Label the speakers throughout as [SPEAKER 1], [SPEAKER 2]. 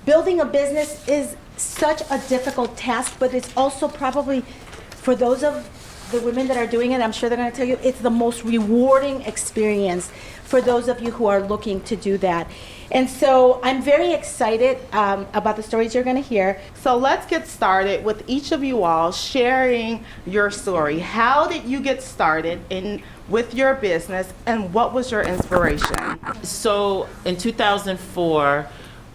[SPEAKER 1] Building a business is such a difficult task, but it's also probably, for those of the women that are doing it, I'm sure they're going to tell you, it's the most rewarding experience for those of you who are looking to do that. And so I'm very excited about the stories you're going to hear.
[SPEAKER 2] So let's get started with each of you all sharing your story. How did you get started with your business, and what was your inspiration?
[SPEAKER 3] So in 2004,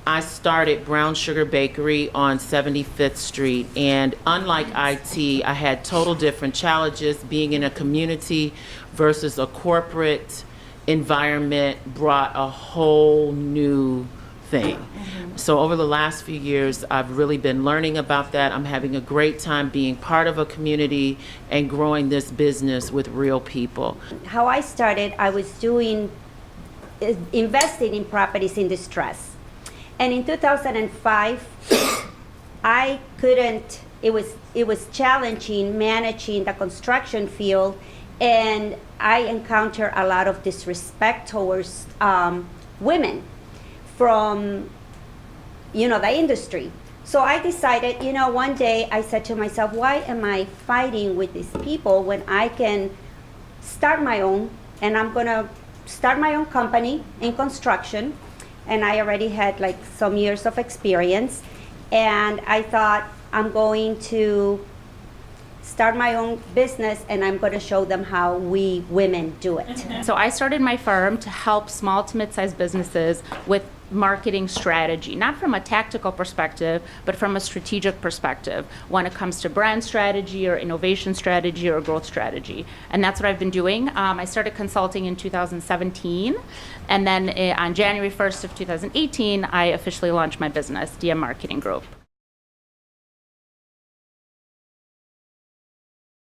[SPEAKER 3] I started Brown Sugar Bakery on 75th Street, and unlike IT, I had total different challenges. Being in a community versus a corporate environment brought a whole new thing. So over the last few years, I've really been learning about that. I'm having a great time being part of a community and growing this business with real people.
[SPEAKER 4] How I started, I was investing in properties in distress. And in 2005, I couldn't, it was challenging managing the construction field, and I encountered a lot of disrespect towards women from, the industry. So I decided, one day I said to myself, why am I fighting with these people when I can start my own, and I'm gonna start my own company in construction. And I already had some years of experience, and I thought, I'm going to start my own business, and I'm going to show them how we women do it.
[SPEAKER 5] So I started my firm to help small to mid-sized businesses with marketing strategy, not from a tactical perspective, but from a strategic perspective when it comes to brand strategy or innovation strategy or growth strategy. And that's what I've been doing. I started consulting in 2017, and then on January 1st of 2018, I officially launched my business, DM Marketing Group.